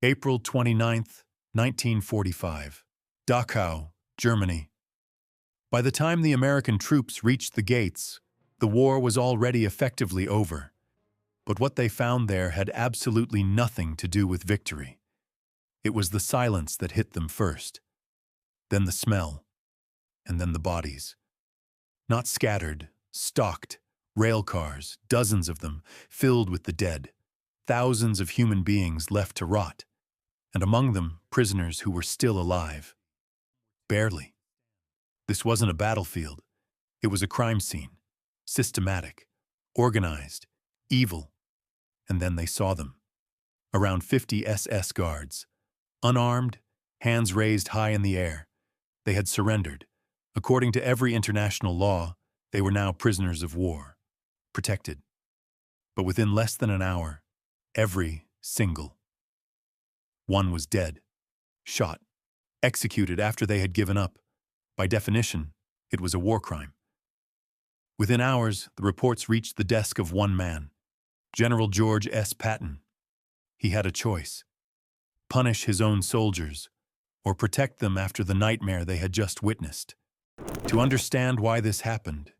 April 29th, 1945. Dachau, Germany. By the time the American troops reached the gates, the war was already effectively over. But what they found there had absolutely nothing to do with victory. It was the silence that hit them first, then the smell, and then the bodies. Not scattered, stocked, rail cars, dozens of them, filled with the dead, thousands of human beings left to rot, and among them prisoners who were still alive. Barely. This wasn't a battlefield. It was a crime scene, systematic, organized, evil. And then they saw them. Around 50 SS guards. Unarmed, hands raised high in the air. They had surrendered. According to every international law, they were now prisoners of war, protected. But within less than an hour, every single one was dead, shot, executed after they had given up. By definition, it was a war crime. Within hours, the reports reached the desk of one man, General George S. Patton. He had a choice: punish his own soldiers, or protect them after the nightmare they had just witnessed. To understand why this happened,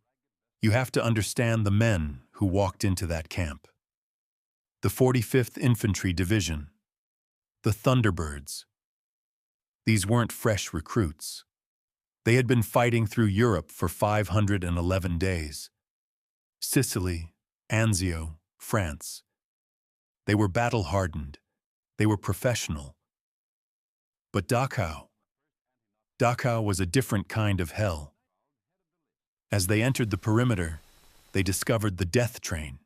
you have to understand the men who walked into that camp. The 45th Infantry Division, the Thunderbirds. These weren't fresh recruits. They had been fighting through Europe for 511 days. Sicily, Anzio, France. They were battle-hardened. They were professional. But Dachau was a different kind of hell. As they entered the perimeter, they discovered the death train.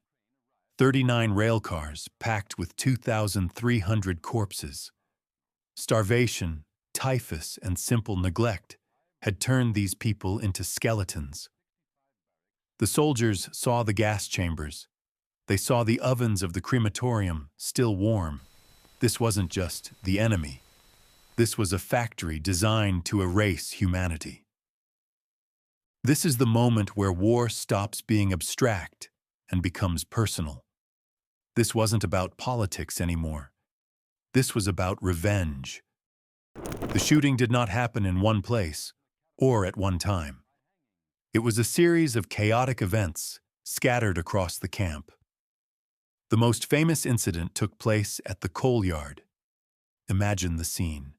39 rail cars packed with 2,300 corpses. Starvation, typhus, and simple neglect had turned these people into skeletons. The soldiers saw the gas chambers. They saw the ovens of the crematorium still warm. This wasn't just the enemy. This was a factory designed to erase humanity. This is the moment where war stops being abstract and becomes personal. This wasn't about politics anymore. This was about revenge. The shooting did not happen in one place or at one time. It was a series of chaotic events scattered across the camp. The most famous incident took place at the coalyard. Imagine the scene.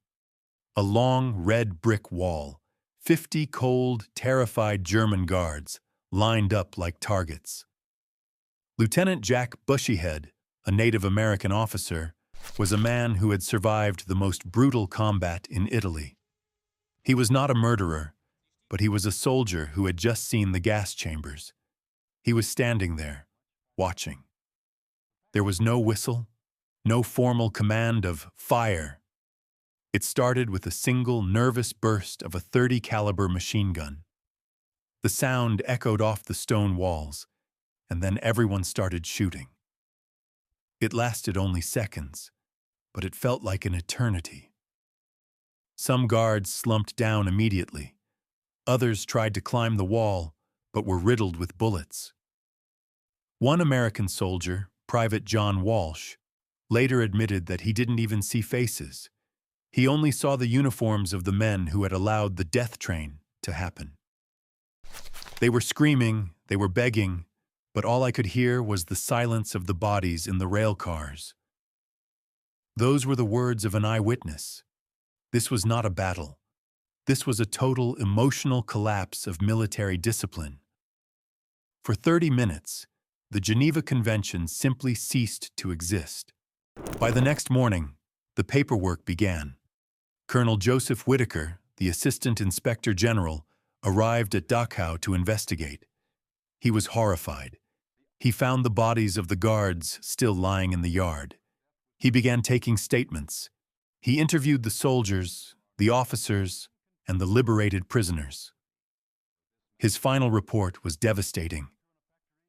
A long red brick wall, 50 cold, terrified German guards lined up like targets. Lieutenant Jack Bushyhead, a Native American officer, was a man who had survived the most brutal combat in Italy. He was not a murderer, but he was a soldier who had just seen the gas chambers. He was standing there, watching. There was no whistle, no formal command of fire. It started with a single nervous burst of a .30 caliber machine gun. The sound echoed off the stone walls, and then everyone started shooting. It lasted only seconds, but it felt like an eternity. Some guards slumped down immediately. Others tried to climb the wall, but were riddled with bullets. One American soldier, Private John Walsh, later admitted that he didn't even see faces. He only saw the uniforms of the men who had allowed the death train to happen. They were screaming, they were begging, but all I could hear was the silence of the bodies in the rail cars. Those were the words of an eyewitness. This was not a battle. This was a total emotional collapse of military discipline. For 30 minutes, the Geneva Convention simply ceased to exist. By the next morning, the paperwork began. Colonel Joseph Whitaker, the Assistant Inspector General, arrived at Dachau to investigate. He was horrified. He found the bodies of the guards still lying in the yard. He began taking statements. He interviewed the soldiers, the officers, and the liberated prisoners. His final report was devastating.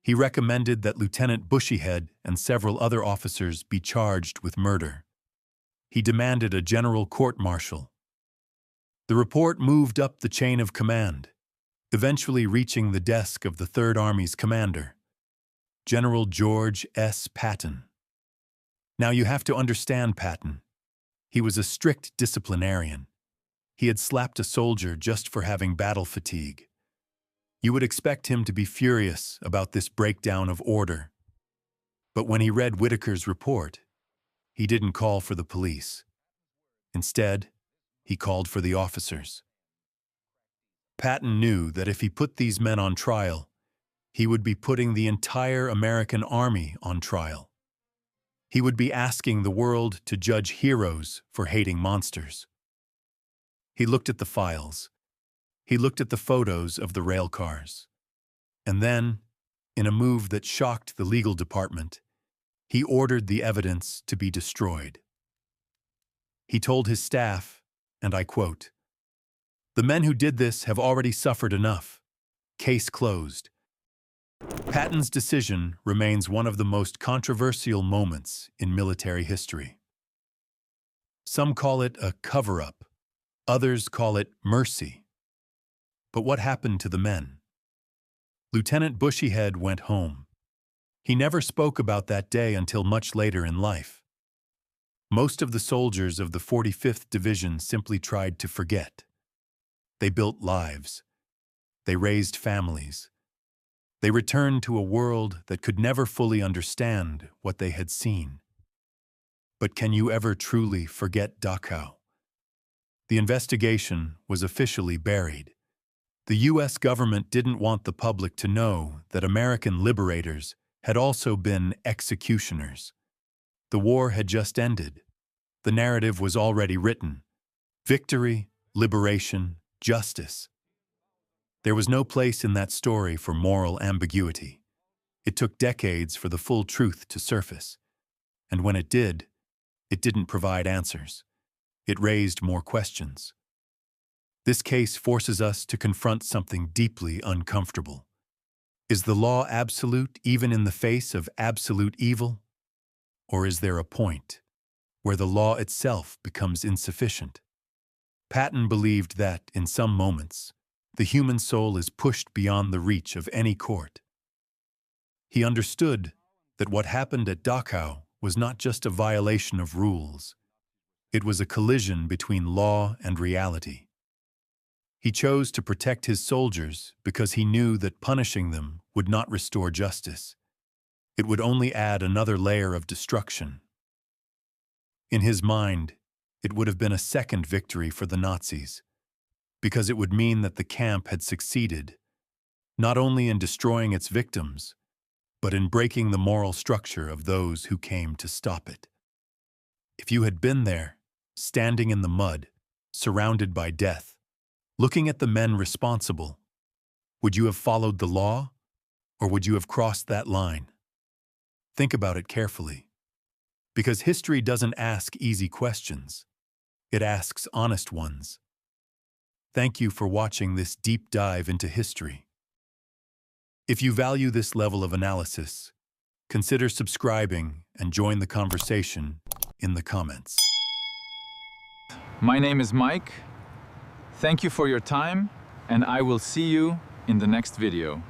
He recommended that Lieutenant Bushyhead and several other officers be charged with murder. He demanded a general court-martial. The report moved up the chain of command, eventually reaching the desk of the Third Army's commander, General George S. Patton. Now you have to understand Patton. He was a strict disciplinarian. He had slapped a soldier just for having battle fatigue. You would expect him to be furious about this breakdown of order. But when he read Whitaker's report, he didn't call for the police. Instead, he called for the officers. Patton knew that if he put these men on trial, he would be putting the entire American army on trial. He would be asking the world to judge heroes for hating monsters. He looked at the files. He looked at the photos of the rail cars. And then, in a move that shocked the legal department, he ordered the evidence to be destroyed. He told his staff, and I quote, "The men who did this have already suffered enough. Case closed." Patton's decision remains one of the most controversial moments in military history. Some call it a cover-up. Others call it mercy. But what happened to the men? Lieutenant Bushyhead went home. He never spoke about that day until much later in life. Most of the soldiers of the 45th Division simply tried to forget. They built lives. They raised families. They returned to a world that could never fully understand what they had seen. But can you ever truly forget Dachau? The investigation was officially buried. The U.S. government didn't want the public to know that American liberators had also been executioners. The war had just ended. The narrative was already written. Victory, liberation, justice. There was no place in that story for moral ambiguity. It took decades for the full truth to surface. And when it didn't provide answers. It raised more questions. This case forces us to confront something deeply uncomfortable. Is the law absolute even in the face of absolute evil? Or is there a point where the law itself becomes insufficient? Patton believed that, in some moments, the human soul is pushed beyond the reach of any court. He understood that what happened at Dachau was not just a violation of rules. It was a collision between law and reality. He chose to protect his soldiers because he knew that punishing them would not restore justice. It would only add another layer of destruction. In his mind, it would have been a second victory for the Nazis, because it would mean that the camp had succeeded, not only in destroying its victims, but in breaking the moral structure of those who came to stop it. If you had been there, standing in the mud, surrounded by death, looking at the men responsible, would you have followed the law, or would you have crossed that line? Think about it carefully. Because history doesn't ask easy questions. It asks honest ones. Thank you for watching this deep dive into history. If you value this level of analysis, consider subscribing and join the conversation in the comments. My name is Mike. Thank you for your time, and I will see you in the next video.